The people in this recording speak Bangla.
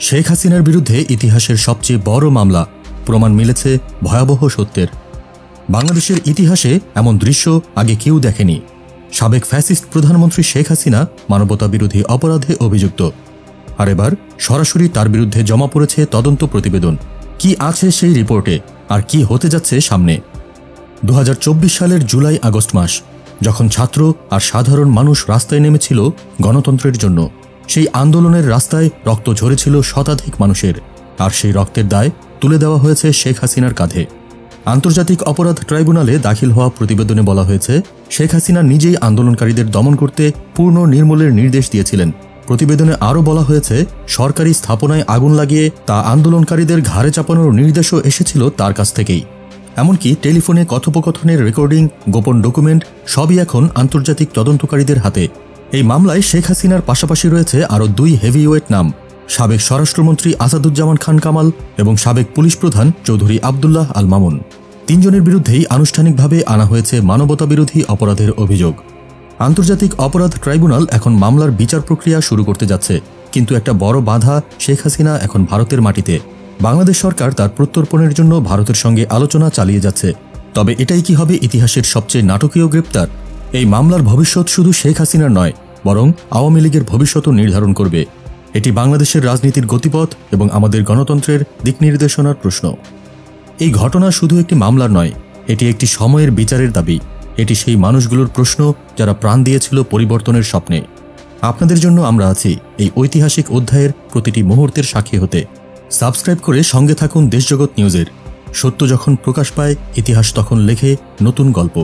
শেখ হাসিনার বিরুদ্ধে ইতিহাসের সবচেয়ে বড় মামলা, প্রমাণ মিলেছে ভয়াবহ সত্যের। বাংলাদেশের ইতিহাসে এমন দৃশ্য আগে কেউ দেখেনি। সাবেক ফ্যাসিস্ট প্রধানমন্ত্রী শেখ হাসিনা মানবতা বিরোধী অপরাধে অভিযুক্ত। আর এবার সরাসরি তার বিরুদ্ধে জমা পড়েছে তদন্ত প্রতিবেদন। কি আছে সেই রিপোর্টে, আর কি হতে যাচ্ছে সামনে? 2024 সালের জুলাই আগস্ট মাস, যখন ছাত্র আর সাধারণ মানুষ রাস্তায় নেমেছিল গণতন্ত্রের জন্য। সেই আন্দোলনের রাস্তায় রক্ত ঝরেছিল শতাধিক মানুষের, আর সেই রক্তের দায় তুলে দেওয়া হয়েছে শেখ হাসিনার কাঁধে। আন্তর্জাতিক অপরাধ ট্রাইব্যুনালে দাখিল হওয়া প্রতিবেদনে বলা হয়েছে, শেখ হাসিনা নিজেই আন্দোলনকারীদের দমন করতে পূর্ণ নির্মূলের নির্দেশ দিয়েছিলেন। প্রতিবেদনে আরও বলা হয়েছে, সরকারি স্থাপনায় আগুন লাগিয়ে তা আন্দোলনকারীদের ঘাড়ে চাপানোর নির্দেশও এসেছিল তার কাছ থেকেই। এমনকি টেলিফোনে কথোপকথনের রেকর্ডিং, গোপন ডকুমেন্ট সবই এখন আন্তর্জাতিক তদন্তকারীদের হাতে। এই মামলায় শেখ হাসিনার পাশাপাশি রয়েছে আরও 2 হেভিওয়েট নাম, সাবেক স্বরাষ্ট্রমন্ত্রী আসাদুজ্জামান খান কামাল এবং সাবেক পুলিশ প্রধান চৌধুরী আবদুল্লাহ আল মামুন। 3 জনের বিরুদ্ধেই আনুষ্ঠানিকভাবে আনা হয়েছে মানবতা বিরোধী অপরাধের অভিযোগ। আন্তর্জাতিক অপরাধ ট্রাইব্যুনাল এখন মামলার বিচার প্রক্রিয়া শুরু করতে যাচ্ছে, কিন্তু একটা বড় বাধা, শেখ হাসিনা এখন ভারতের মাটিতে। বাংলাদেশ সরকার তার প্রত্যর্পণের জন্য ভারতের সঙ্গে আলোচনা চালিয়ে যাচ্ছে। তবে এটাই কি হবে ইতিহাসের সবচেয়ে নাটকীয় গ্রেপ্তার? এই মামলার ভবিষ্যৎ শুধু শেখ হাসিনার নয়, বরং আওয়ামী লীগের ভবিষ্যৎও নির্ধারণ করবে। এটি বাংলাদেশের রাজনীতির গতিপথ এবং আমাদের গণতন্ত্রের দিক নির্দেশনার প্রশ্ন। এই ঘটনা শুধু একটি মামলার নয়, এটি একটি সময়ের বিচারের দাবি। এটি সেই মানুষগুলোর প্রশ্ন যারা প্রাণ দিয়েছিল পরিবর্তনের স্বপ্নে। আপনাদের জন্য আমরা আছি এই ঐতিহাসিক অধ্যায়ের প্রতিটি মুহূর্তের সাক্ষী হতে। সাবস্ক্রাইব করে সঙ্গে থাকুন দেশজগৎ নিউজের। সত্য যখন প্রকাশ পায়, ইতিহাস তখন লেখে নতুন গল্প।